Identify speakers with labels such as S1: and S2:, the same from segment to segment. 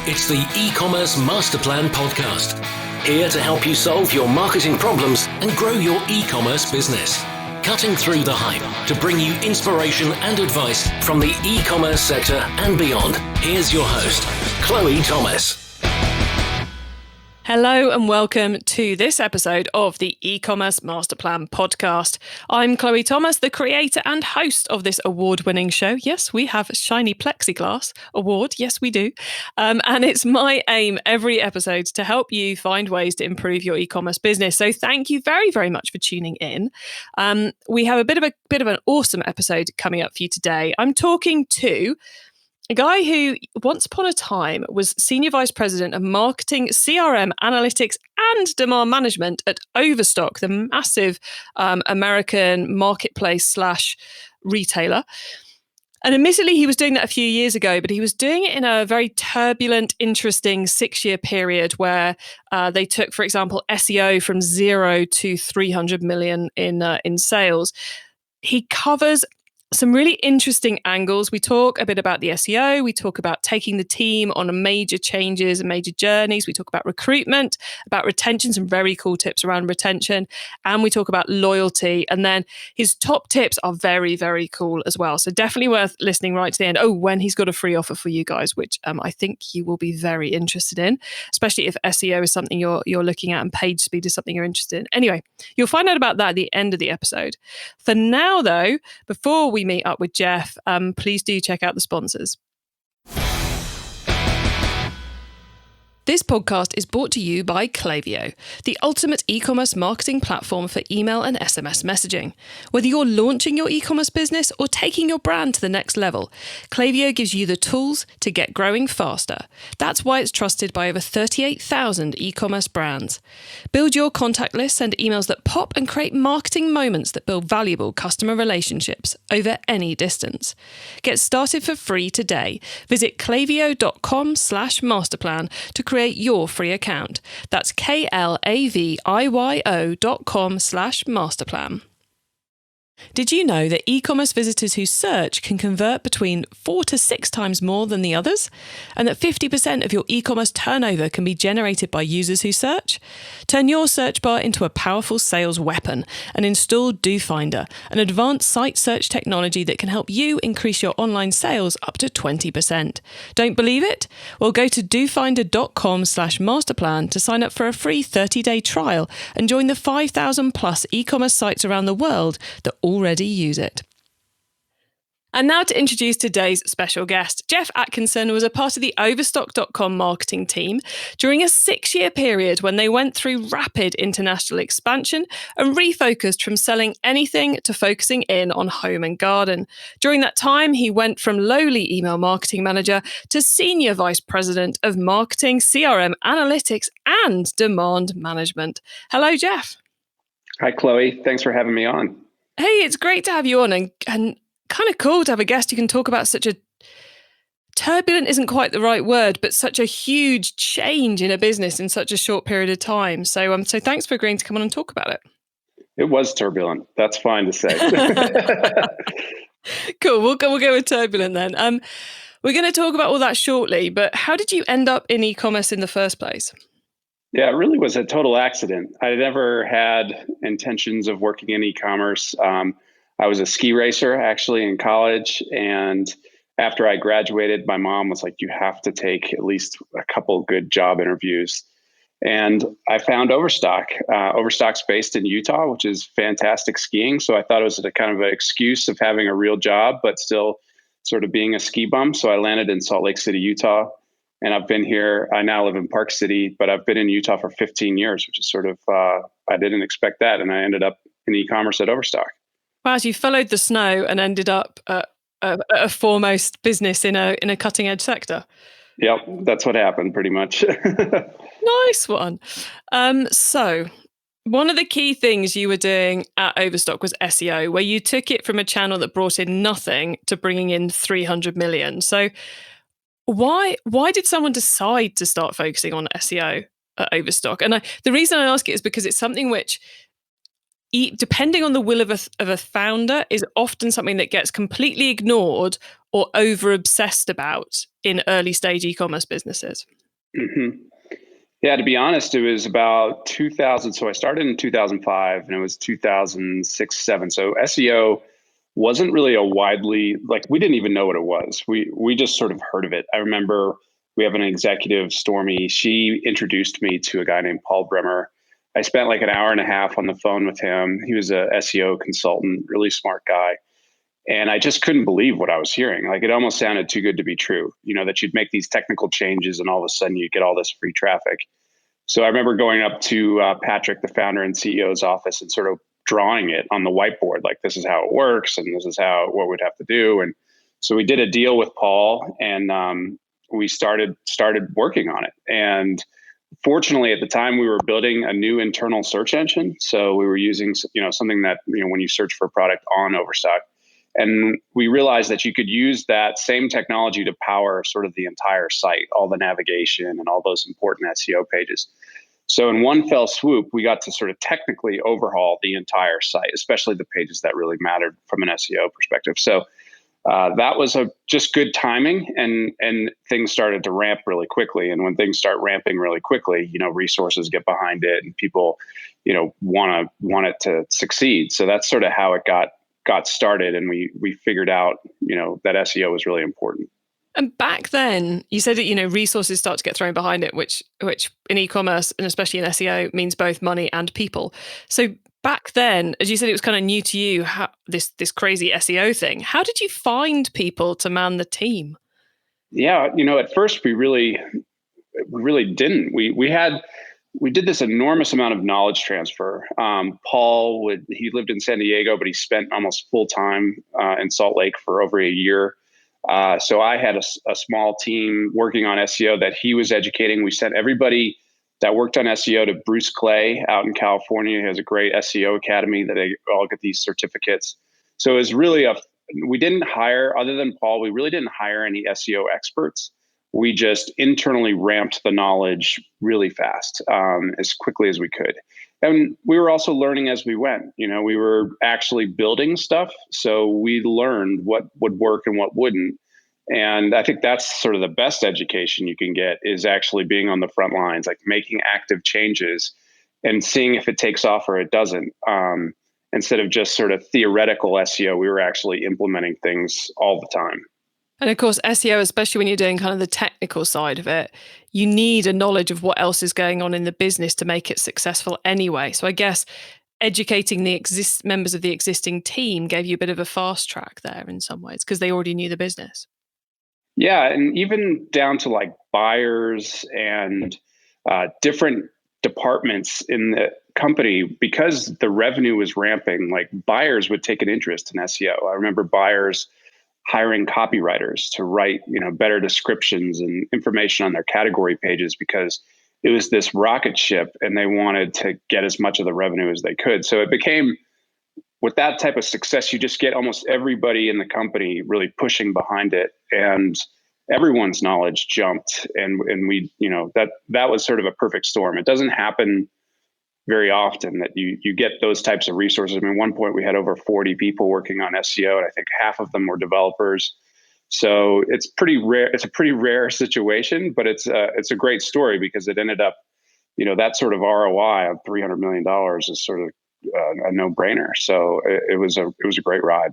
S1: It's the E-commerce Master Plan podcast. Here to help you solve your marketing problems and grow your e-commerce business. Cutting through the hype to bring you inspiration and advice from the e-commerce sector and beyond. Here's your host, Chloe Thomas.
S2: Hello and welcome to this episode of the E-commerce Master Plan podcast. I'm Chloe Thomas, the creator and host of this award-winning show. Yes, we have a shiny plexiglass award. Yes, we do. And it's my aim every episode to help you find ways to improve your e-commerce business. So thank you very, very much for tuning in. We have a bit of an awesome episode coming up for you today. I'm talking to a guy who once upon a time was Senior Vice President of Marketing, CRM, Analytics and Demand Management at Overstock, the massive American marketplace / retailer. And admittedly, he was doing that a few years ago, but he was doing it in a very turbulent, interesting 6-year period where they took, for example, SEO from 0 to 300 million in sales. He covers some really interesting angles. We talk a bit about the SEO. We talk about taking the team on major changes and major journeys. We talk about recruitment, about retention, some very cool tips around retention. And we talk about loyalty. And then his top tips are very, very cool as well. So definitely worth listening right to the end. Oh, when he's got a free offer for you guys, which I think you will be very interested in, especially if SEO is something you're looking at and page speed is something you're interested in. Anyway, you'll find out about that at the end of the episode. For now, though, before we meet up with Geoff, please do check out the sponsors. This podcast is brought to you by Klaviyo, the ultimate e-commerce marketing platform for email and SMS messaging. Whether you're launching your e-commerce business or taking your brand to the next level, Klaviyo gives you the tools to get growing faster. That's why it's trusted by over 38,000 e-commerce brands. Build your contact list, send emails that pop, and create marketing moments that build valuable customer relationships over any distance. Get started for free today. Visit klaviyo.com/masterplan to create your free account. That's klaviyo.com/masterplan. Did you know that e-commerce visitors who search can convert between 4 to 6 times more than the others? And that 50% of your e-commerce turnover can be generated by users who search? Turn your search bar into a powerful sales weapon and install DoFinder, an advanced site search technology that can help you increase your online sales up to 20%. Don't believe it? Well, go to dofinder.com/masterplan to sign up for a free 30-day trial and join the 5,000 plus e-commerce sites around the world that already use it. And now to introduce today's special guest. Geoff Atkinson was a part of the Overstock.com marketing team during a 6-year period when they went through rapid international expansion and refocused from selling anything to focusing in on home and garden. During that time, he went from lowly email marketing manager to senior vice president of marketing, CRM, analytics, and demand management. Hello, Geoff.
S3: Hi, Chloe. Thanks for having me on.
S2: Hey, it's great to have you on and kind of cool to have a guest who can talk about such a turbulent isn't quite the right word, but such a huge change in a business in such a short period of time. So thanks for agreeing to come on and talk about it.
S3: It was turbulent. That's fine to say.
S2: Cool. We'll go with turbulent then. We're going to talk about all that shortly, but how did you end up in e-commerce in the first place?
S3: Yeah, it really was a total accident. I never had intentions of working in e-commerce. I was a ski racer actually in college. And after I graduated, my mom was like, you have to take at least a couple good job interviews. And I found Overstock. Overstock's based in Utah, which is fantastic skiing. So I thought it was a kind of an excuse of having a real job, but still sort of being a ski bum. So I landed in Salt Lake City, Utah. And I've been here, I now live in Park City, but I've been in Utah for 15 years, which is sort of, I didn't expect that. And I ended up in e-commerce at Overstock.
S2: Wow, so you followed the snow and ended up at a foremost business in a cutting edge sector.
S3: Yep, that's what happened pretty much.
S2: Nice one. So one of the key things you were doing at Overstock was SEO, where you took it from a channel that brought in nothing to bringing in 300 million. So why did someone decide to start focusing on SEO at Overstock? And the reason I ask it is because it's something which, depending on the will of a founder, is often something that gets completely ignored or over obsessed about in early stage e-commerce businesses?
S3: Mm-hmm. Yeah, to be honest, it was about 2000. So I started in 2005 and it was 2006, 7. So SEO wasn't really a widely, like, we didn't even know what it was. We just sort of heard of it. I remember we have an executive, Stormy. She introduced me to a guy named Paul Bremer. I spent like an hour and a half on the phone with him. He was a SEO consultant, really smart guy. And I just couldn't believe what I was hearing. Like, it almost sounded too good to be true, that you'd make these technical changes and all of a sudden you get all this free traffic. So I remember going up to Patrick, the founder and CEO's office, and sort of drawing it on the whiteboard, like, this is how it works and this is what we'd have to do. And so we did a deal with Paul, and we started working on it. And fortunately, at the time, we were building a new internal search engine. So we were using something that when you search for a product on Overstock. And we realized that you could use that same technology to power sort of the entire site, all the navigation and all those important SEO pages. So in one fell swoop, we got to sort of technically overhaul the entire site, especially the pages that really mattered from an SEO perspective. So that was just good timing, and things started to ramp really quickly. And when things start ramping really quickly, resources get behind it, and people, want it to succeed. So that's sort of how it got started, and we figured out that SEO was really important.
S2: And back then, you said that resources start to get thrown behind it, which in e-commerce and especially in SEO means both money and people. So back then, as you said, it was kind of new to you, this crazy SEO thing. How did you find people to man the team?
S3: Yeah, at first we really didn't. We did this enormous amount of knowledge transfer. Paul he lived in San Diego, but he spent almost full time in Salt Lake for over a year. So I had a small team working on SEO that he was educating. We sent everybody that worked on SEO to Bruce Clay out in California. He has a great SEO academy that they all get these certificates. So it was really we didn't hire, other than Paul, we really didn't hire any SEO experts. We just internally ramped the knowledge really fast, as quickly as we could. And we were also learning as we went. We were actually building stuff. So we learned what would work and what wouldn't. And I think that's sort of the best education you can get, is actually being on the front lines, like making active changes and seeing if it takes off or it doesn't. Instead of just sort of theoretical SEO, we were actually implementing things all the time.
S2: And of course, SEO, especially when you're doing kind of the technical side of it, you need a knowledge of what else is going on in the business to make it successful anyway. So I guess educating the members of the existing team gave you a bit of a fast track there in some ways, because they already knew the business.
S3: Yeah, and even down to like buyers and different departments in the company, because the revenue was ramping, like buyers would take an interest in SEO. I remember buyers hiring copywriters to write, better descriptions and information on their category pages, because it was this rocket ship and they wanted to get as much of the revenue as they could. So it became, with that type of success, you just get almost everybody in the company really pushing behind it, and everyone's knowledge jumped. And we, that was sort of a perfect storm. It doesn't happen very often that you get those types of resources. I mean, at one point we had over 40 people working on SEO, and I think half of them were developers. So it's pretty rare. It's a pretty rare situation, but it's a great story, because it ended up, that sort of ROI of $300 million is sort of a no-brainer. So it was a great ride.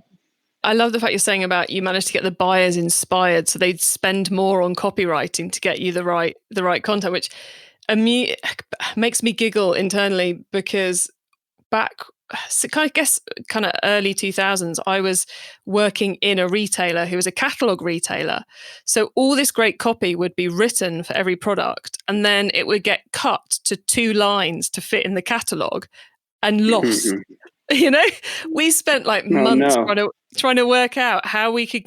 S2: I love the fact you're saying about you managed to get the buyers inspired, so they'd spend more on copywriting to get you the right content, which makes me giggle internally, because back, I guess, kind of early 2000s, I was working in a retailer who was a catalog retailer. So all this great copy would be written for every product, and then it would get cut to 2 lines to fit in the catalog and lost. We spent like months trying to work out how we could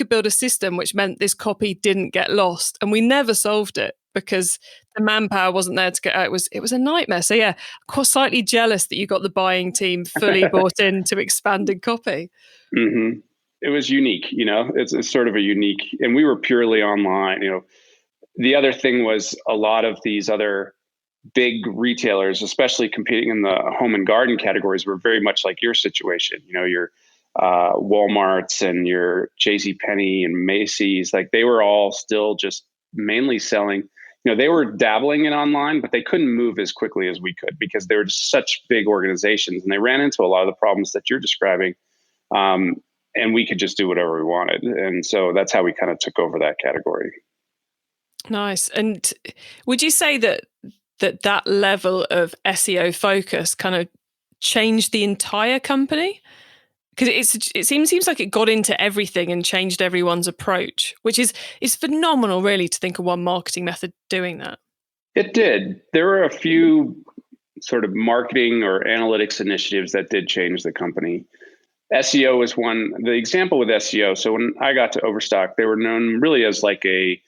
S2: build a system which meant this copy didn't get lost, and we never solved it because the manpower wasn't there to get out. It was a nightmare. So yeah, quite slightly jealous that you got the buying team fully bought into expanded copy.
S3: Mm-hmm. It was unique, it's sort of a unique, and we were purely online. The other thing was a lot of these other big retailers, especially competing in the home and garden categories, were very much like your situation. Your Walmarts and your JCPenney and Macy's, like they were all still just mainly selling. They were dabbling in online, but they couldn't move as quickly as we could because they were just such big organizations, and they ran into a lot of the problems that you're describing. And we could just do whatever we wanted. And so that's how we kind of took over that category.
S2: Nice. And would you say that level of SEO focus kind of changed the entire company? Because it seems like it got into everything and changed everyone's approach, which is phenomenal, really, to think of one marketing method doing that.
S3: It did. There were a few sort of marketing or analytics initiatives that did change the company. SEO was one. The example with SEO. So when I got to Overstock, they were known really as like a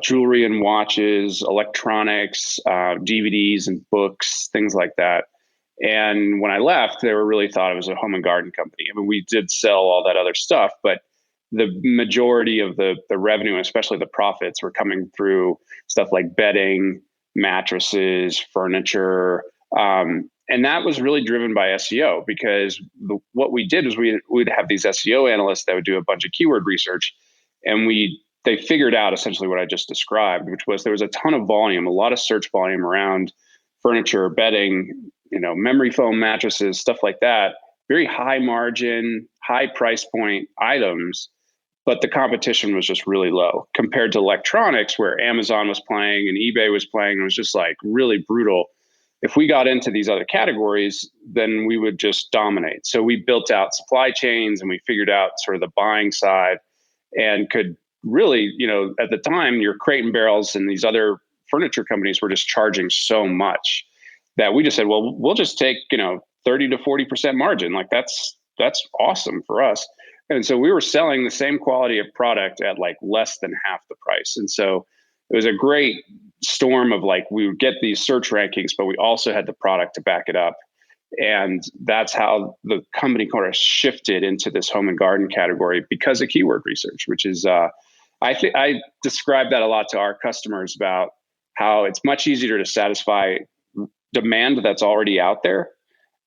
S3: jewelry and watches, electronics, DVDs and books, things like that. And when I left, they were really thought it was a home and garden company. I mean, we did sell all that other stuff, but the majority of the revenue, especially the profits, were coming through stuff like bedding, mattresses, furniture. And that was really driven by SEO because what we did was we'd have these SEO analysts that would do a bunch of keyword research, and they figured out essentially what I just described, which was there was a ton of volume, a lot of search volume around furniture, bedding, memory foam mattresses, stuff like that. Very high margin, high price point items, but the competition was just really low compared to electronics, where Amazon was playing and eBay was playing. It was just like really brutal. If we got into these other categories, then we would just dominate. So we built out supply chains and we figured out sort of the buying side and could really, at the time, your Crate and Barrels and these other furniture companies were just charging so much that we just said, well, we'll just take, 30 to 40% margin. Like that's awesome for us. And so we were selling the same quality of product at like less than half the price. And so it was a great storm of like, we would get these search rankings, but we also had the product to back it up. And that's how the company kind of shifted into this home and garden category because of keyword research, which is, I describe that a lot to our customers about how it's much easier to satisfy demand that's already out there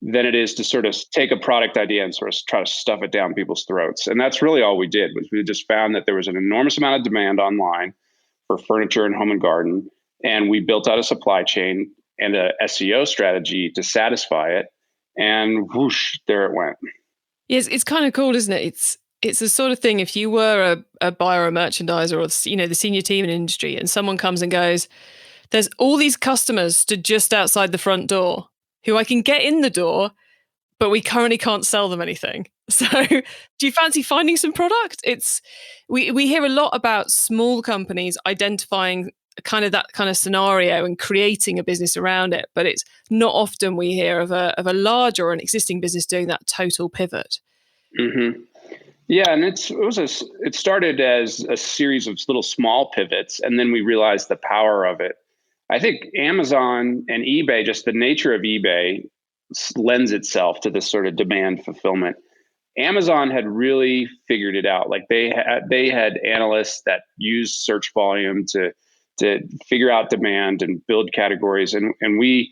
S3: than it is to sort of take a product idea and sort of try to stuff it down people's throats. And that's really all we did. Was we just found that there was an enormous amount of demand online for furniture and home and garden, and we built out a supply chain and a SEO strategy to satisfy it, and whoosh, there it went.
S2: Yes, it's kind of cool, isn't it? It's the sort of thing, if you were a buyer or a merchandiser or the senior team in an industry, and someone comes and goes, there's all these customers stood just outside the front door who I can get in the door, but we currently can't sell them anything. So do you fancy finding some product? We hear a lot about small companies identifying kind of that kind of scenario and creating a business around it, but it's not often we hear of a large or an existing business doing that total pivot.
S3: Mm-hmm. Yeah, and it started as a series of little small pivots, and then we realized the power of it. I think Amazon and eBay, just the nature of eBay, lends itself to this sort of demand fulfillment. Amazon had really figured it out. Like they had analysts that used search volume to figure out demand and build categories, and we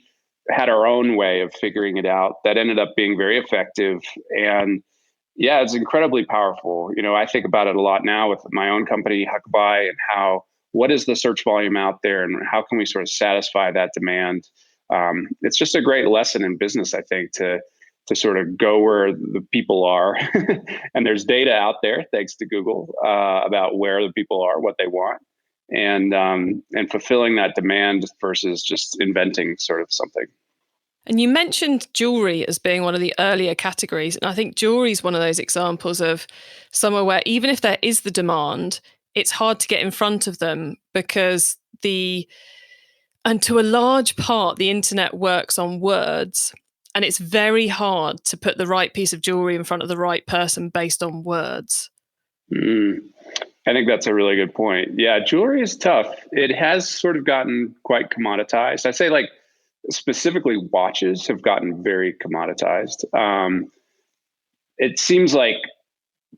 S3: had our own way of figuring it out that ended up being very effective. And yeah, it's incredibly powerful. I think about it a lot now with my own company, Huckabye, and what is the search volume out there and how can we sort of satisfy that demand? It's just a great lesson in business, I think, to sort of go where the people are. And there's data out there, thanks to Google, about where the people are, what they want, and fulfilling that demand versus just inventing sort of something.
S2: And you mentioned jewelry as being one of the earlier categories. And I think jewelry is one of those examples of somewhere where even if there is the demand, it's hard to get in front of them because and to a large part, the internet works on words, and it's very hard to put the right piece of jewelry in front of the right person based on words.
S3: I think that's a really good point. Yeah, jewelry is tough. It has sort of gotten quite commoditized. I say like specifically watches have gotten very commoditized. It seems like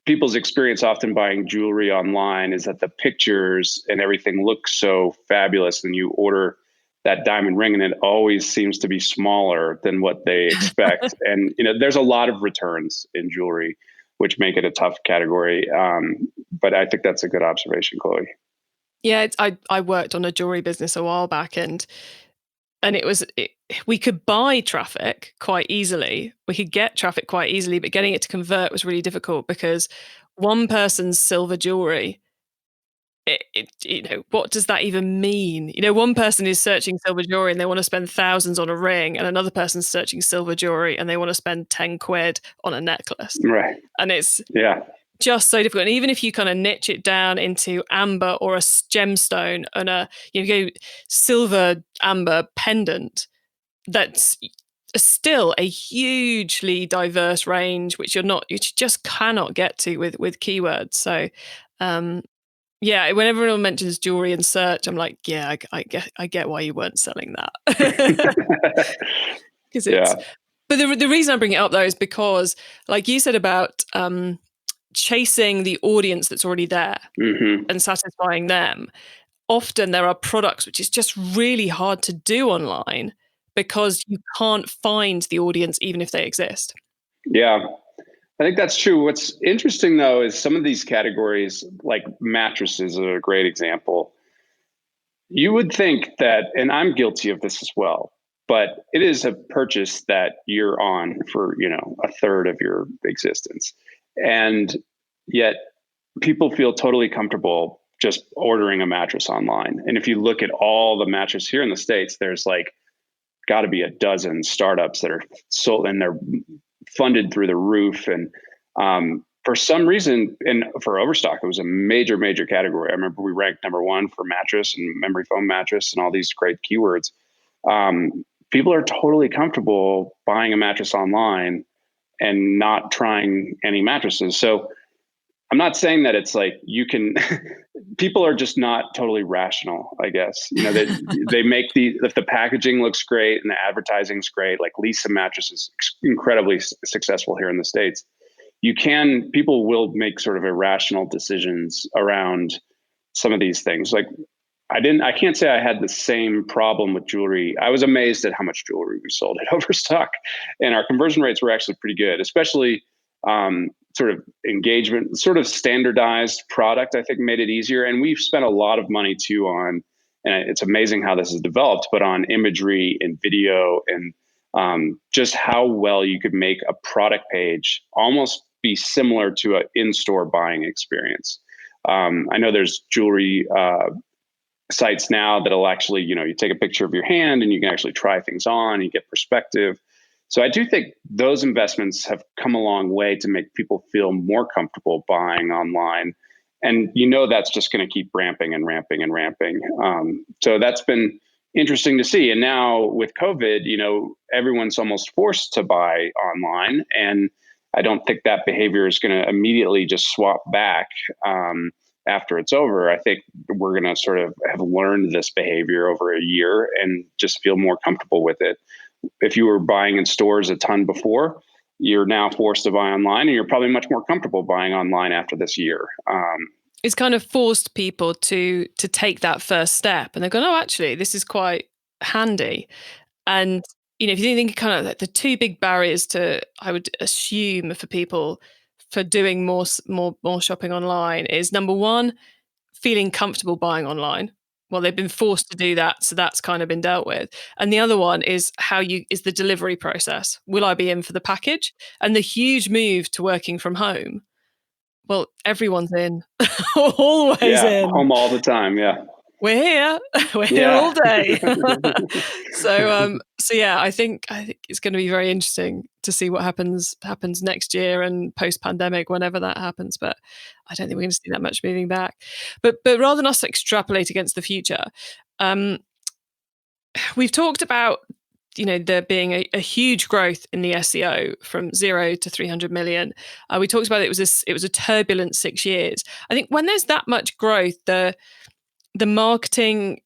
S3: people's experience often buying jewelry online is that the pictures and everything looks so fabulous, and you order that diamond ring, and it always seems to be smaller than what they expect. And there's a lot of returns in jewelry, which make it a tough category. But I think that's a good observation, Chloe.
S2: Yeah, I worked on a jewelry business a while back, and we could buy traffic quite easily. We could get traffic quite easily, but getting it to convert was really difficult because one person's silver jewelry, what does that even mean? One person is searching silver jewelry and they want to spend thousands on a ring, and another person's searching silver jewelry and they want to spend 10 quid on a necklace.
S3: Right.
S2: And it's
S3: yeah,
S2: just so difficult. And even if you kind of niche it down into amber or a gemstone and a silver amber pendant, that's still a hugely diverse range, which you just cannot get to with keywords. So yeah, whenever everyone mentions jewelry and search, I'm like, yeah, I get why you weren't selling that.
S3: Yeah.
S2: But the reason I bring it up though is because, like you said about chasing the audience that's already there and satisfying them, often there are products which is just really hard to do online because you can't find the audience even if they exist.
S3: Yeah, I think that's true. What's interesting though is some of these categories, like mattresses, are a great example. You would think that, and I'm guilty of this as well, but it is a purchase that you're on for, a third of your existence. And yet people feel totally comfortable just ordering a mattress online. And if you look at all the mattresses here in the States, there's like got to be a dozen startups that are sold, and they're funded through the roof. And for some reason, and for Overstock, it was a major category. I remember we ranked number 1 for mattress and memory foam mattress and all these great keywords. People are totally comfortable buying a mattress online and not trying any mattresses. So I'm not saying that it's like you can, people are just not totally rational, I guess. They make if the packaging looks great and the advertising's great, like Lisa Mattress is incredibly successful here in the States. People will make sort of irrational decisions around some of these things. Like I can't say I had the same problem with jewelry. I was amazed at how much jewelry we sold at Overstock, and our conversion rates were actually pretty good, especially sort of engagement, sort of standardized product, I think made it easier. And we've spent a lot of money too on, and it's amazing how this has developed, but on imagery and video and just how well you could make a product page almost be similar to an in-store buying experience. I know there's jewelry sites now that'll actually, you take a picture of your hand and you can actually try things on, you get perspective. So I do think those investments have come a long way to make people feel more comfortable buying online. And that's just going to keep ramping and ramping and ramping. So that's been interesting to see. And now with COVID, everyone's almost forced to buy online. And I don't think that behavior is going to immediately just swap back after it's over. I think we're going to sort of have learned this behavior over a year and just feel more comfortable with it. If you were buying in stores a ton before, you're now forced to buy online, and you're probably much more comfortable buying online after this year.
S2: It's kind of forced people to take that first step, and they're going, oh, actually, this is quite handy. And if you think kind of like the two big barriers I would assume for people for doing more shopping online is, number one, feeling comfortable buying online. Well, they've been forced to do that, so that's kind of been dealt with. And the other one is is the delivery process. Will I be in for the package? And the huge move to working from home. Well, everyone's in, always in.
S3: Home all the time. Yeah,
S2: we're here. We're here all day. So yeah, I think it's going to be very interesting to see what happens next year and post-pandemic, whenever that happens. But I don't think we're going to see that much moving back. But rather than us extrapolate against the future, we've talked about there being a huge growth in the SEO from 0 to 300 million. We talked about it was a turbulent 6 years. I think when there's that much growth, the marketing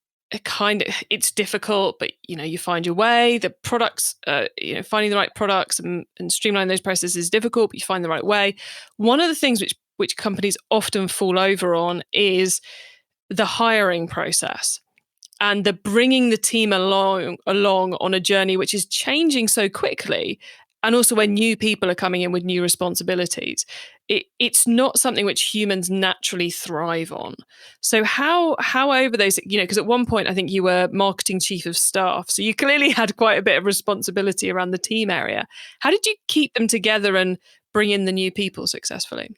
S2: it's difficult, but you find your way. The products, finding the right products and streamlining those processes is difficult, but you find the right way. One of the things which companies often fall over on is the hiring process. and the bringing the team along on a journey which is changing so quickly, and also when new people are coming in with new responsibilities, it's not something which humans naturally thrive on. So how over those, because at one point I think you were marketing chief of staff, so you clearly had quite a bit of responsibility around the team area. How did you keep them together and bring in the new people successfully?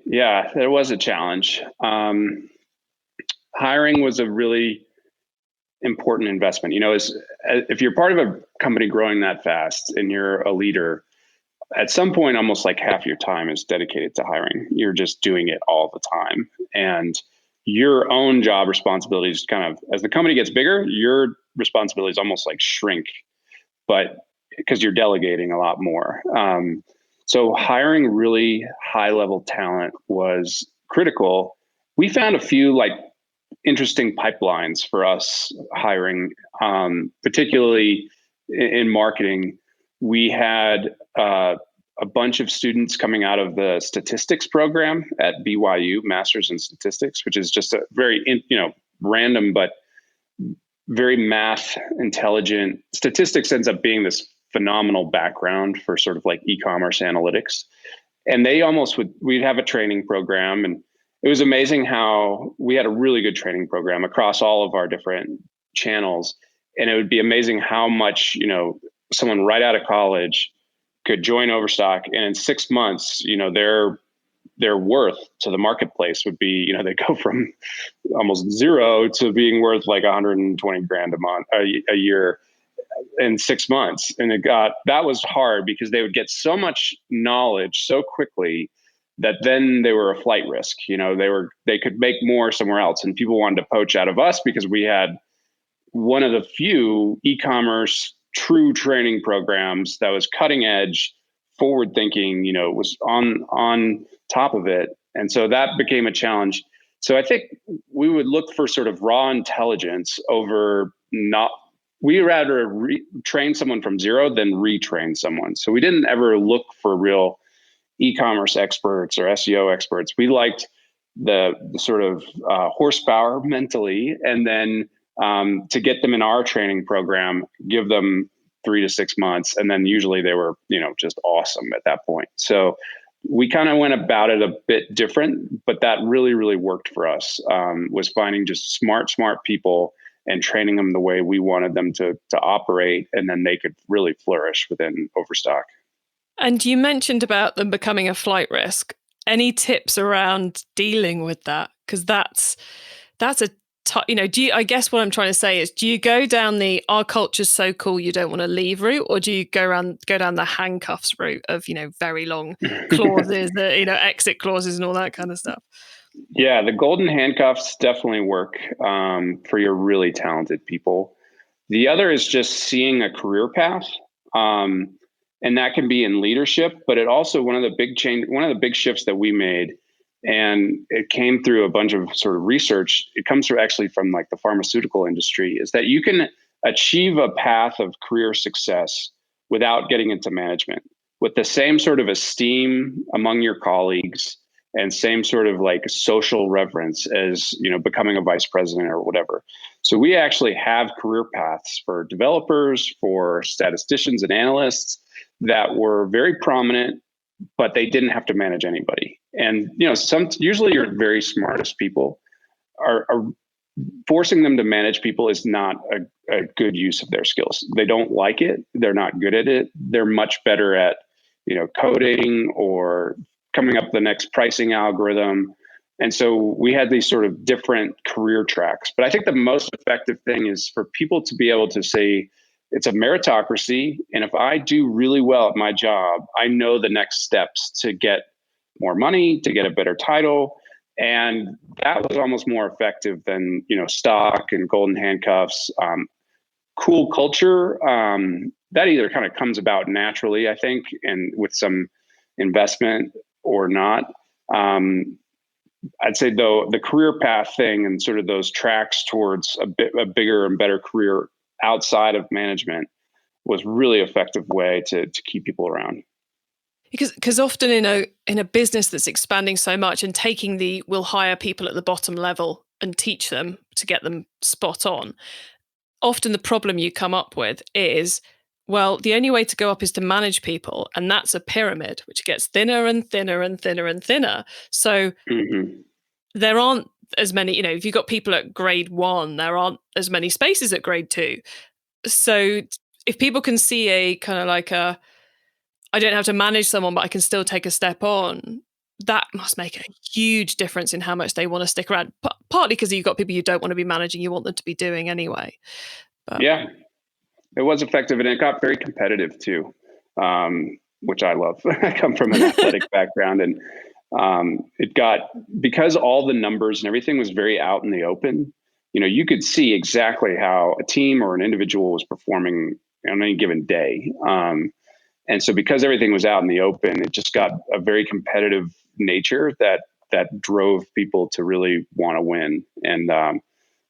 S3: Yeah, there was a challenge. Hiring was a really important investment. If you're part of a company growing that fast and you're a leader, at some point, almost like half your time is dedicated to hiring. You're just doing it all the time. And your own job responsibilities as the company gets bigger, your responsibilities almost like shrink, but because you're delegating a lot more. So hiring really high level talent was critical. We found a few interesting pipelines for us hiring, particularly in marketing. We had a bunch of students coming out of the statistics program at BYU, Masters in Statistics, which is just a very random but very math intelligent. Statistics ends up being this phenomenal background for sort of like e-commerce analytics. And we'd have a training program, and it was amazing how we had a really good training program across all of our different channels. And it would be amazing how much, someone right out of college could join Overstock, and in 6 months, their worth to the marketplace would be, they go from almost zero to being worth like 120 grand a year in 6 months. And that was hard because they would get so much knowledge so quickly that then they were a flight risk. They could make more somewhere else, and people wanted to poach out of us because we had one of the few e-commerce true training programs that was cutting edge, forward thinking, was on top of it. And so that became a challenge. So I think we would look for sort of raw intelligence over we rather train someone from zero than retrain someone. So we didn't ever look for real e-commerce experts or SEO experts. We liked the sort of horsepower mentally, and then to get them in our training program, give them 3 to 6 months. And then usually they were, just awesome at that point. So we kind of went about it a bit different, but that really, really worked for us, was finding just smart people and training them the way we wanted them to operate. And then they could really flourish within Overstock.
S2: And you mentioned about them becoming a flight risk. Any tips around dealing with that? Because that's a I guess what I'm trying to say is, do you go down the our culture's so cool you don't want to leave route, or do you go down the handcuffs route of very long clauses, exit clauses and all that kind of stuff?
S3: Yeah, the golden handcuffs definitely work for your really talented people. The other is just seeing a career path, and that can be in leadership. But it also one of the big shifts that we made, and it came through a bunch of sort of research. It comes from like the pharmaceutical industry, is that you can achieve a path of career success without getting into management, with the same sort of esteem among your colleagues and same sort of like social reverence as, becoming a vice president or whatever. So we actually have career paths for developers, for statisticians and analysts that were very prominent, but they didn't have to manage anybody. And, usually your very smartest people are forcing them to manage people is not a good use of their skills. They don't like it. They're not good at it. They're much better at, coding or coming up with the next pricing algorithm. And so we had these sort of different career tracks. But I think the most effective thing is for people to be able to say, it's a meritocracy. And if I do really well at my job, I know the next steps to get more money, to get a better title. And that was almost more effective than, stock and golden handcuffs. Cool culture, that either kind of comes about naturally, I think, and with some investment or not. I'd say though, the career path thing and sort of those tracks towards a bigger and better career outside of management was really effective way to keep people around.
S2: Because often in a business that's expanding so much and taking we'll hire people at the bottom level and teach them to get them spot on. Often the problem you come up with is, well, the only way to go up is to manage people. And that's a pyramid, which gets thinner and thinner and thinner and thinner. So there aren't as many, if you've got people at grade 1, there aren't as many spaces at grade 2. So if people can see a kind of like I don't have to manage someone, but I can still take a step on, that must make a huge difference in how much they want to stick around. Partly because you've got people you don't want to be managing, you want them to be doing anyway. But
S3: yeah, it was effective, and it got very competitive too, which I love. I come from an athletic background, and it got, because all the numbers and everything was very out in the open, you could see exactly how a team or an individual was performing on any given day. And so because everything was out in the open, it just got a very competitive nature that drove people to really want to win. And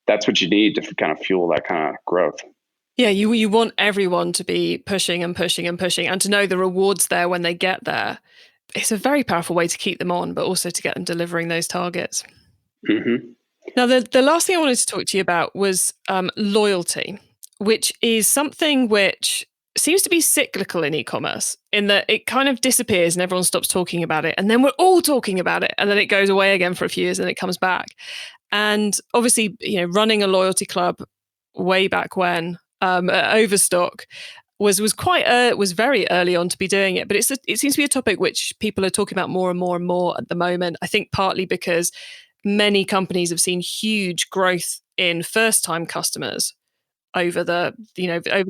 S3: that's what you need to kind of fuel that kind of growth.
S2: Yeah, you want everyone to be pushing and pushing and pushing, and to know the rewards there when they get there. It's a very powerful way to keep them on, but also to get them delivering those targets.
S3: Mm-hmm.
S2: Now, the last thing I wanted to talk to you about was loyalty, which is something which seems to be cyclical in e-commerce, in that it kind of disappears and everyone stops talking about it. And then we're all talking about it. And then it goes away again for a few years and it comes back. And obviously, running a loyalty club way back when at Overstock was very early on to be doing it. But it seems to be a topic which people are talking about more and more and more at the moment. I think partly because many companies have seen huge growth in first-time customers over the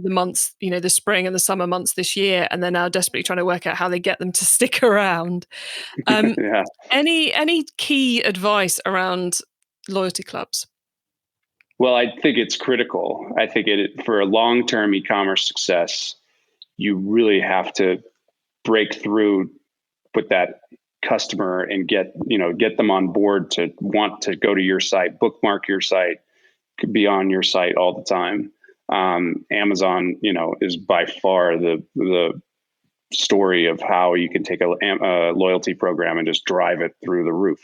S2: months, the spring and the summer months this year, and they're now desperately trying to work out how they get them to stick around.
S3: Yeah.
S2: Any key advice around loyalty clubs?
S3: Well, I think it's critical. I think for a long-term e-commerce success, you really have to break through with that customer and get them on board to want to go to your site, bookmark your site, could be on your site all the time. Amazon, is by far the story of how you can take a loyalty program and just drive it through the roof.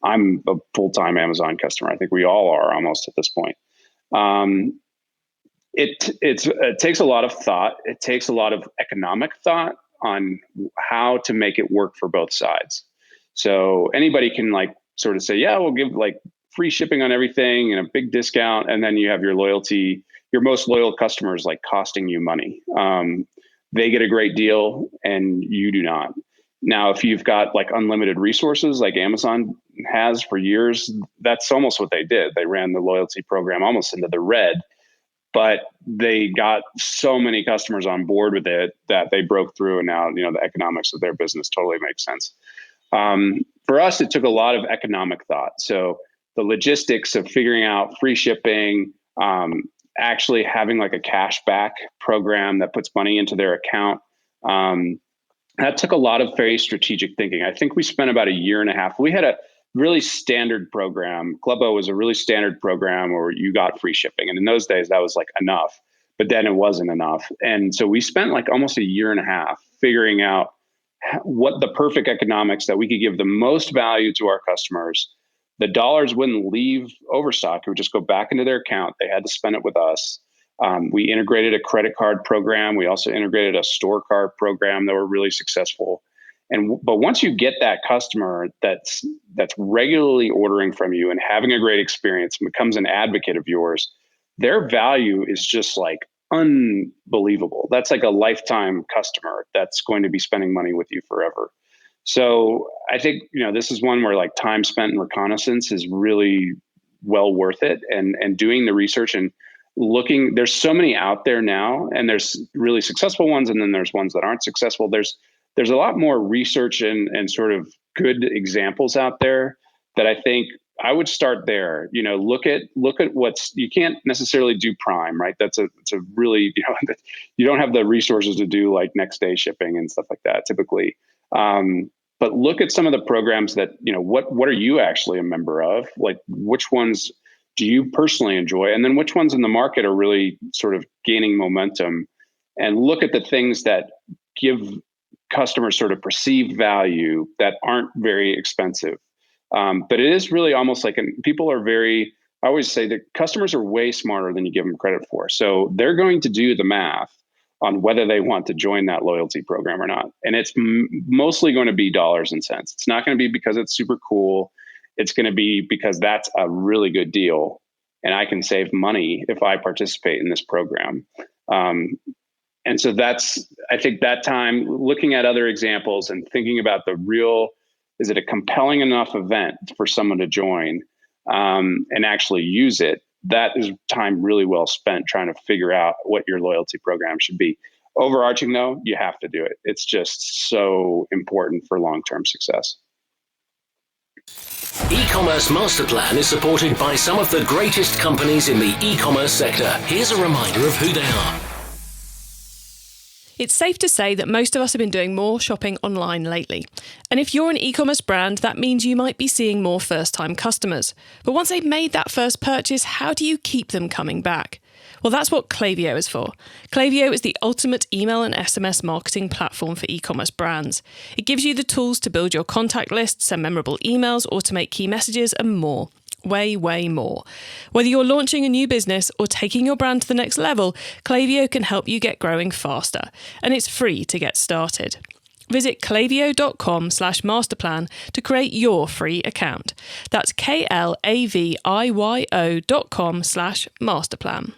S3: I'm a full-time Amazon customer. I think we all are almost at this point. It takes a lot of thought. It takes a lot of economic thought on how to make it work for both sides. So anybody can sort of say, yeah, we'll give free shipping on everything and a big discount. And then you have your most loyal customers costing you money. They get a great deal and you do not. Now, if you've got unlimited resources like Amazon has for years, that's almost what they did. They ran the loyalty program almost into the red, but they got so many customers on board with it that they broke through, and now the economics of their business totally makes sense. For us, it took a lot of economic thought. So the logistics of figuring out free shipping, actually having a cash back program that puts money into their account. That took a lot of very strategic thinking. I think we spent about a year and a half. We had a really standard program. Clubo was a really standard program where you got free shipping. And in those days, that was enough, but then it wasn't enough. And so we spent almost a year and a half figuring out what the perfect economics that we could give the most value to our customers. The dollars wouldn't leave Overstock. It would just go back into their account. They had to spend it with us. We integrated a credit card program. We also integrated a store card program that were really successful. But once you get that customer that's regularly ordering from you and having a great experience and becomes an advocate of yours, their value is just unbelievable. That's a lifetime customer that's going to be spending money with you forever. So I think, this is one where time spent in reconnaissance is really well worth it, and doing the research and looking. There's so many out there now, and there's really successful ones, and then there's ones that aren't successful. There's a lot more research and sort of good examples out there that I think I would start there. Look at you can't necessarily do Prime, right? It's a really, you don't have the resources to do next day shipping and stuff like that typically. But look at some of the programs that, what are you actually a member of? Which ones do you personally enjoy? And then which ones in the market are really sort of gaining momentum? And look at the things that give customers sort of perceived value that aren't very expensive. But it is really almost like I always say that customers are way smarter than you give them credit for. So they're going to do the math on whether they want to join that loyalty program or not. And it's mostly going to be dollars and cents. It's not going to be because it's super cool. It's going to be because that's a really good deal and I can save money if I participate in this program. And so I think that time looking at other examples and thinking about is it a compelling enough event for someone to join and actually use it? That is time really well spent trying to figure out what your loyalty program should be. Overarching though, you have to do it. It's just so important for long-term success.
S1: E-commerce Master Plan is supported by some of the greatest companies in the e-commerce sector. Here's a reminder of who they are.
S2: It's safe to say that most of us have been doing more shopping online lately. And if you're an e-commerce brand, that means you might be seeing more first-time customers. But once they've made that first purchase, how do you keep them coming back? Well, that's what Klaviyo is for. Klaviyo is the ultimate email and SMS marketing platform for e-commerce brands. It gives you the tools to build your contact list, send memorable emails, automate key messages, and more. Way, way more. Whether you're launching a new business or taking your brand to the next level, Klaviyo can help you get growing faster. And it's free to get started. Visit klaviyo.com/masterplan to create your free account. That's klaviyo.com/masterplan.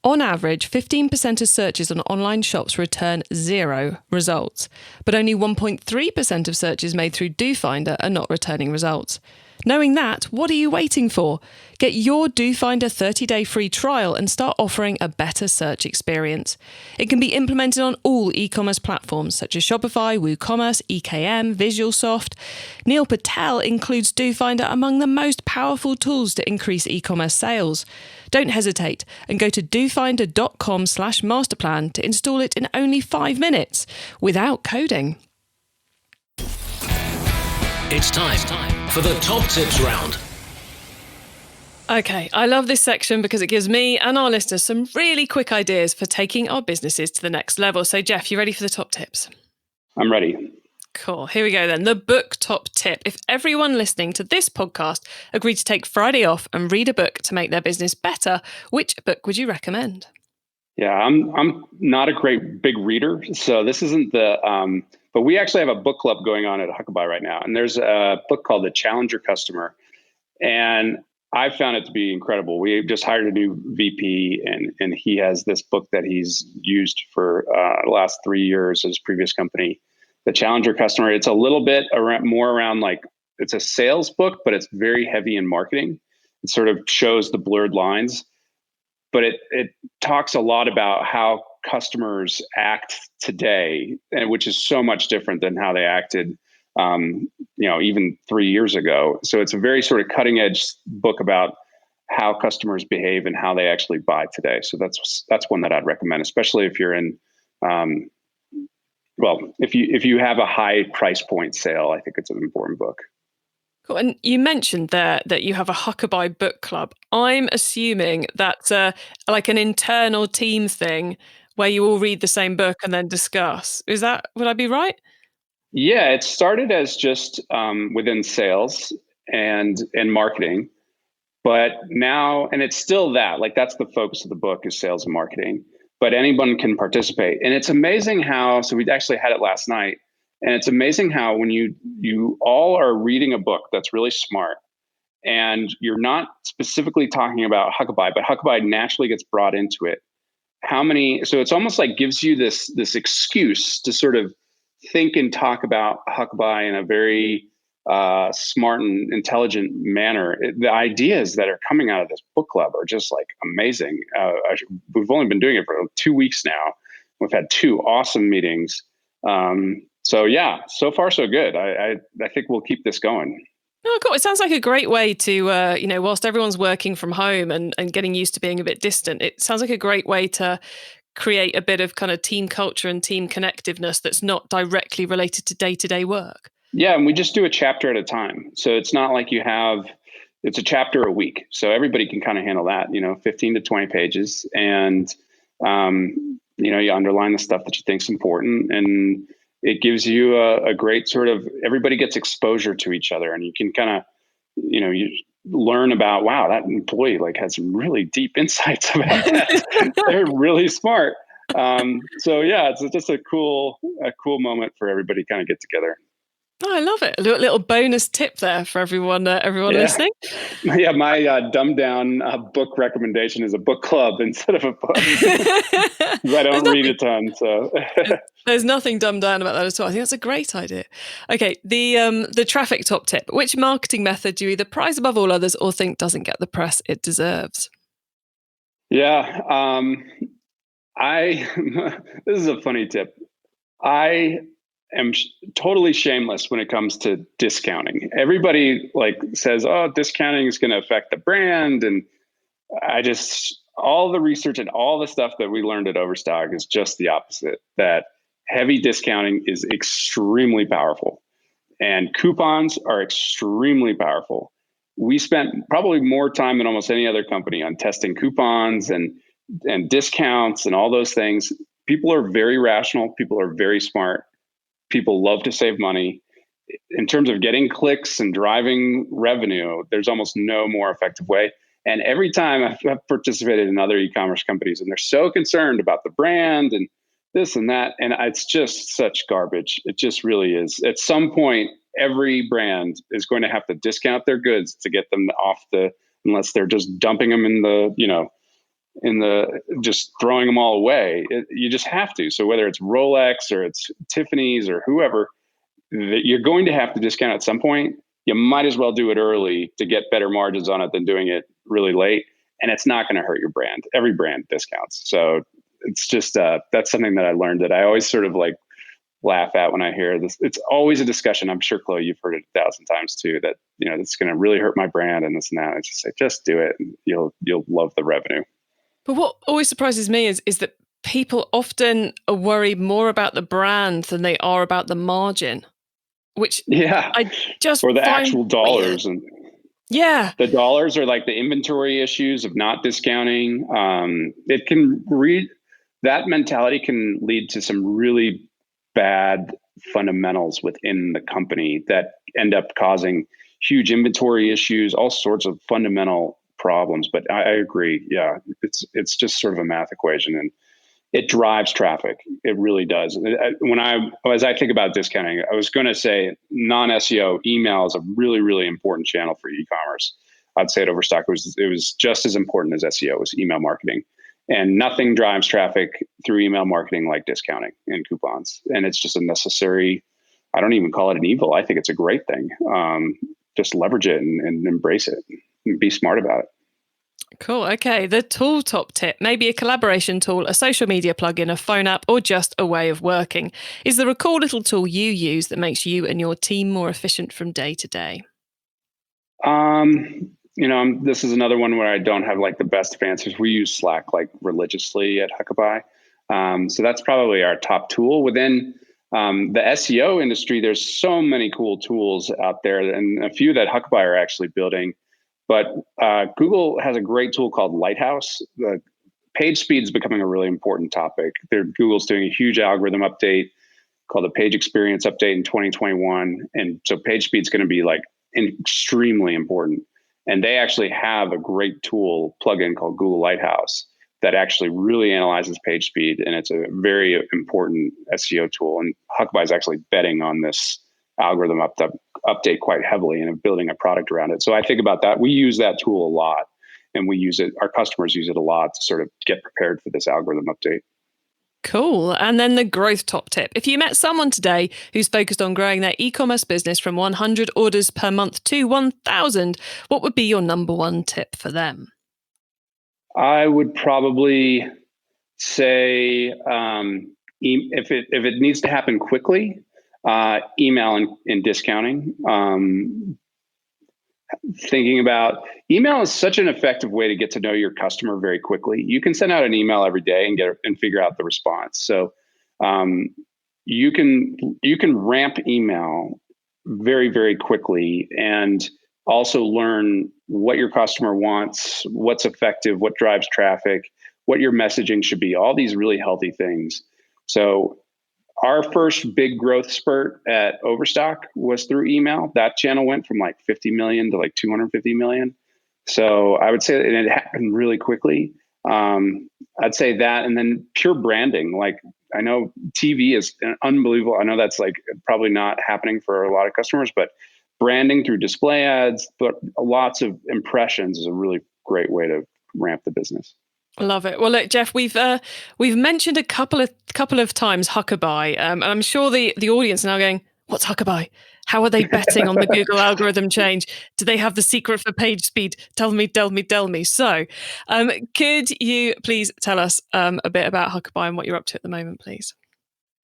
S2: On average, 15% of searches on online shops return 0 results, but only 1.3% of searches made through DoFinder are not returning results. Knowing that, what are you waiting for? Get your DoFinder 30-day free trial and start offering a better search experience. It can be implemented on all e-commerce platforms such as Shopify, WooCommerce, EKM, Visualsoft. Neil Patel includes DoFinder among the most powerful tools to increase e-commerce sales. Don't hesitate and go to dofinder.com/masterplan to install it in only 5 minutes without coding.
S1: It's time for the top tips round.
S2: Okay, I love this section because it gives me and our listeners some really quick ideas for taking our businesses to the next level. So, Geoff, you ready for the top tips?
S3: I'm ready.
S2: Cool. Here we go then. The book top tip. If everyone listening to this podcast agreed to take Friday off and read a book to make their business better, which book would you recommend?
S3: Yeah, I'm not a great big reader, so this isn't but we actually have a book club going on at Huckabye right now, and there's a book called The Challenger Customer, and I found it to be incredible. We just hired a new VP, and he has this book that he's used for the last 3 years at his previous company, The Challenger Customer. It's a little bit more around like, it's a sales book, but it's very heavy in marketing. It sort of shows the blurred lines. But it talks a lot about how customers act today, and which is so much different than how they acted, even 3 years ago. So it's a very sort of cutting edge book about how customers behave and how they actually buy today. So that's one that I'd recommend, especially if you're in, if you have a high price point sale. I think it's an important book.
S2: Cool. And you mentioned there that you have a Huckabye book club. I'm assuming that's like an internal team thing where you all read the same book and then discuss. Would I be right?
S3: Yeah, it started as just within sales and marketing, but now, and it's still that, like that's the focus of the book is sales and marketing, but anyone can participate. And it's amazing how, so we actually had it last night, and it's amazing how when you all are reading a book that's really smart and you're not specifically talking about Huckabye, but Huckabye naturally gets brought into it. So it's almost like gives you this excuse to sort of think and talk about Huckabye in a very smart and intelligent manner. The ideas that are coming out of this book club are just like amazing. We've only been doing it for 2 weeks now. We've had 2 awesome meetings. So yeah, so far so good. I think we'll keep this going.
S2: Oh, cool. It sounds like a great way to, whilst everyone's working from home and getting used to being a bit distant, it sounds like a great way to create a bit of kind of team culture and team connectiveness that's not directly related to day-to-day work.
S3: Yeah, and we just do a chapter at a time. So it's not like it's a chapter a week. So everybody can kind of handle that, 15 to 20 pages. And, you underline the stuff that you think is important. And it gives you a great sort of, everybody gets exposure to each other, and you can kind of, you learn about, wow, that employee like has some really deep insights about that. They're really smart. So yeah, it's just a cool moment for everybody to kind of get together.
S2: Oh, I love it. A little bonus tip there for everyone listening.
S3: Yeah, my dumbed down book recommendation is a book club instead of a book. I don't read a ton, so
S2: there's nothing dumbed down about that at all. I think that's a great idea. Okay, the traffic top tip. Which marketing method do you either prize above all others or think doesn't get the press it deserves?
S3: Yeah, this is a funny tip. I am totally shameless when it comes to discounting. Everybody like says, "Oh, discounting is going to affect the brand," and all the research and all the stuff that we learned at Overstock is just the opposite. That heavy discounting is extremely powerful, and coupons are extremely powerful. We spent probably more time than almost any other company on testing coupons and discounts and all those things. People are very rational. People are very smart. People love to save money. In terms of getting clicks and driving revenue, there's almost no more effective way. And every time I've participated in other e-commerce companies, and they're so concerned about the brand and this and that, and it's just such garbage. It just really is. At some point, every brand is going to have to discount their goods to get them off unless they're just dumping them in just throwing them all away. You just have to. So whether it's Rolex or it's Tiffany's or whoever, you're going to have to discount at some point. You might as well do it early to get better margins on it than doing it really late. And it's not going to hurt your brand. Every brand discounts. So it's just, that's something that I learned that I always sort of like laugh at when I hear this. It's always a discussion. I'm sure, Chloe, you've heard it 1,000 times too, that, it's going to really hurt my brand and this and that. I just say, just do it and you'll love the revenue.
S2: But what always surprises me is that people often are worried more about the brand than they are about the margin, which I just
S3: or the actual dollars. And
S2: yeah,
S3: the dollars are like the inventory issues of not discounting. That mentality can lead to some really bad fundamentals within the company that end up causing huge inventory issues, all sorts of fundamental problems. But I agree. Yeah, it's just sort of a math equation, and it drives traffic. It really does. As I think about discounting, I was going to say non-SEO email is a really, really important channel for e-commerce. I'd say at Overstock, it was just as important as SEO was email marketing, and nothing drives traffic through email marketing like discounting and coupons. And it's just a necessary. I don't even call it an evil. I think it's a great thing. Just leverage it and embrace it and be smart about it.
S2: Cool. Okay. The tool top tip, maybe a collaboration tool, a social media plugin, a phone app, or just a way of working. Is there a cool little tool you use that makes you and your team more efficient from day to day?
S3: This is another one where I don't have like the best answers. We use Slack like religiously at Huckabuy. So that's probably our top tool. Within the SEO industry, there's so many cool tools out there, and a few that Huckabuy are actually building. But Google has a great tool called Lighthouse. The page speed is becoming a really important topic. Google's doing a huge algorithm update called the Page Experience Update in 2021. And so page speed is going to be like extremely important. And they actually have a great tool plugin called Google Lighthouse that actually really analyzes page speed. And it's a very important SEO tool. And Huckabuy is actually betting on this algorithm update quite heavily and building a product around it. So I think about that. We use that tool a lot, and we use it. Our customers use it a lot to sort of get prepared for this algorithm update.
S2: Cool. And then the growth top tip. If you met someone today who's focused on growing their e-commerce business from 100 orders per month to 1,000, what would be your number one tip for them?
S3: I would probably say if it needs to happen quickly, email and discounting. Thinking about email is such an effective way to get to know your customer very quickly. You can send out an email every day and figure out the response. So you can ramp email very, very quickly and also learn what your customer wants, what's effective, what drives traffic, what your messaging should be, all these really healthy things. So our first big growth spurt at Overstock was through email. That channel went from like 50 million to like 250 million. So I would say that it happened really quickly. I'd say that, and then pure branding. Like, I know TV is unbelievable. I know that's like probably not happening for a lot of customers, but branding through display ads, but lots of impressions is a really great way to ramp the business.
S2: Love it. Well, look, Geoff, we've mentioned a couple of times Huckabuy, and I'm sure the audience are now going, "What's Huckabuy? How are they betting on the Google algorithm change? Do they have the secret for page speed? Tell me. So, could you please tell us a bit about Huckabuy and what you're up to at the moment, please?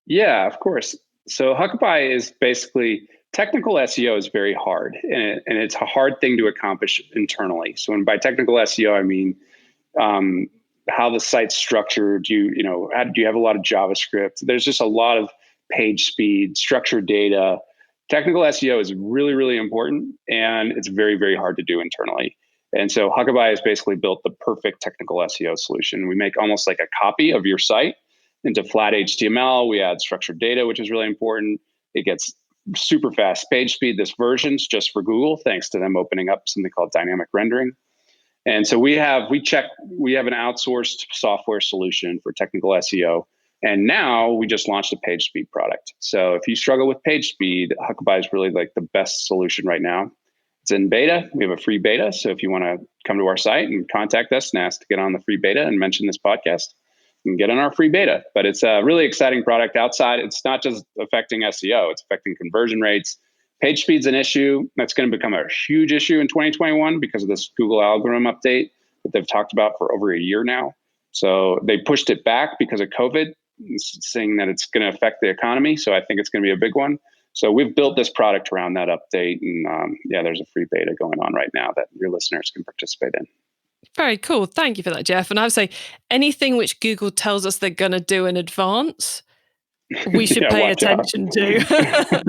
S3: Yeah, of course. So Huckabuy is basically, technical SEO is very hard, and it's a hard thing to accomplish internally. So when by technical SEO, I mean how the site's structured. Do you have a lot of JavaScript? There's just a lot of page speed, structured data. Technical SEO is really, really important, and it's very, very hard to do internally. And so Huckabuy has basically built the perfect technical SEO solution. We make almost like a copy of your site into flat HTML. We add structured data, which is really important. It gets super fast page speed. This version's just for Google, thanks to them opening up something called dynamic rendering. And so we have an outsourced software solution for technical SEO. And now we just launched a page speed product. So if you struggle with page speed, Huckabuy is really like the best solution right now. It's in beta. We have a free beta. So if you want to come to our site and contact us and ask to get on the free beta and mention this podcast, you can get on our free beta. But it's a really exciting product outside. It's not just affecting SEO, it's affecting conversion rates. Page speed's an issue. That's going to become a huge issue in 2021 because of this Google algorithm update that they've talked about for over a year now. So they pushed it back because of COVID, saying that it's going to affect the economy. So I think it's going to be a big one. So we've built this product around that update. And there's a free beta going on right now that your listeners can participate in.
S2: Very cool. Thank you for that, Geoff. And I would say anything which Google tells us they're going to do in advance, we should pay attention to.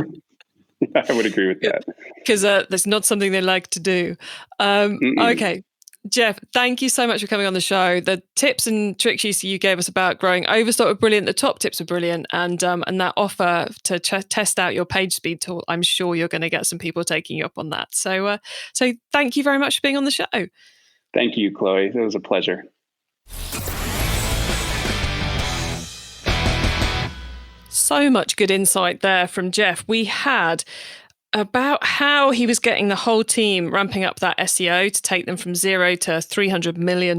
S3: I would agree with that.
S2: Because that's not something they like to do. Okay. Geoff, thank you so much for coming on the show. The tips and tricks you gave us about growing Overstock were brilliant. The top tips were brilliant. And that offer to test out your page speed tool, I'm sure you're going to get some people taking you up on that. So thank you very much for being on the show.
S3: Thank you, Chloe. It was a pleasure.
S2: So much good insight there from Geoff. We had about how he was getting the whole team ramping up that SEO to take them from $0 to $300 million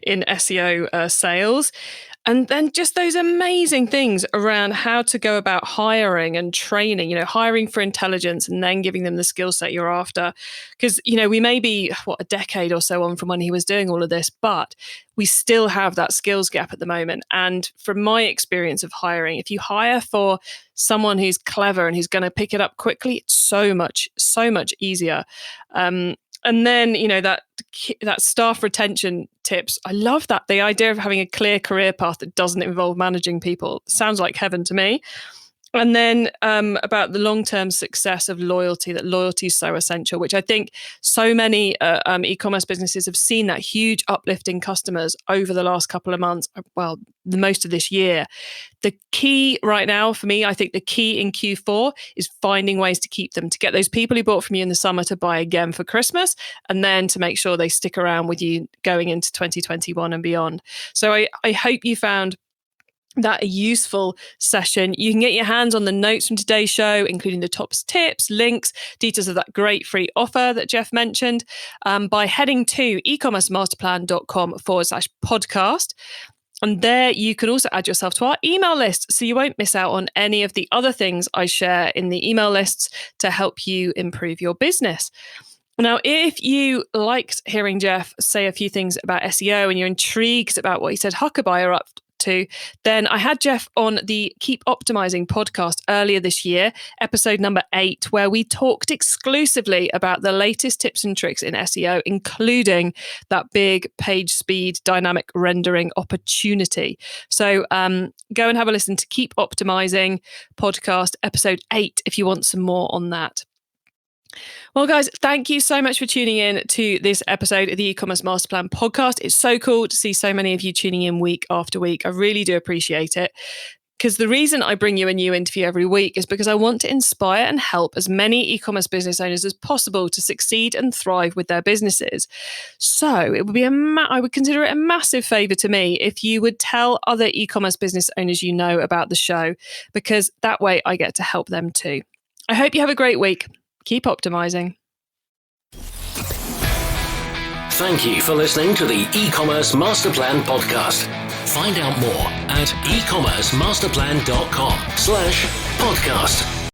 S2: in SEO sales. And then just those amazing things around how to go about hiring and training, hiring for intelligence and then giving them the skill set you're after. Because, we may be, a decade or so on from when he was doing all of this, but we still have that skills gap at the moment. And from my experience of hiring, if you hire for someone who's clever and who's going to pick it up quickly, it's so much easier. And then, that staff retention tips, I love that. The idea of having a clear career path that doesn't involve managing people sounds like heaven to me. And then about the long-term success of loyalty, that loyalty is so essential, which I think so many e-commerce businesses have seen that huge uplift in customers over the last couple of months, the most of this year. The key right now for me, I think the key in Q4 is finding ways to keep them, to get those people who bought from you in the summer to buy again for Christmas, and then to make sure they stick around with you going into 2021 and beyond. So I hope you found that a useful session. You can get your hands on the notes from today's show, including the top tips, links, details of that great free offer that Geoff mentioned, by heading to ecommercemasterplan.com/podcast. And there you can also add yourself to our email list so you won't miss out on any of the other things I share in the email lists to help you improve your business. Now, if you liked hearing Geoff say a few things about SEO and you're intrigued about what he said Huckabuy are up to, then I had Geoff on the Keep Optimizing podcast earlier this year, episode number 8, where we talked exclusively about the latest tips and tricks in SEO, including that big page speed dynamic rendering opportunity. So go and have a listen to Keep Optimizing podcast episode 8 if you want some more on that. Well, guys, thank you so much for tuning in to this episode of the E-commerce Master Plan podcast. It's so cool to see so many of you tuning in week after week. I really do appreciate it. Because the reason I bring you a new interview every week is because I want to inspire and help as many e-commerce business owners as possible to succeed and thrive with their businesses. So it would be I would consider it a massive favor to me if you would tell other e-commerce business owners you know about the show, because that way I get to help them too. I hope you have a great week. Keep optimizing.
S1: Thank you for listening to the E-commerce Master Plan podcast. Find out more at ecommercemasterplan.com/podcast.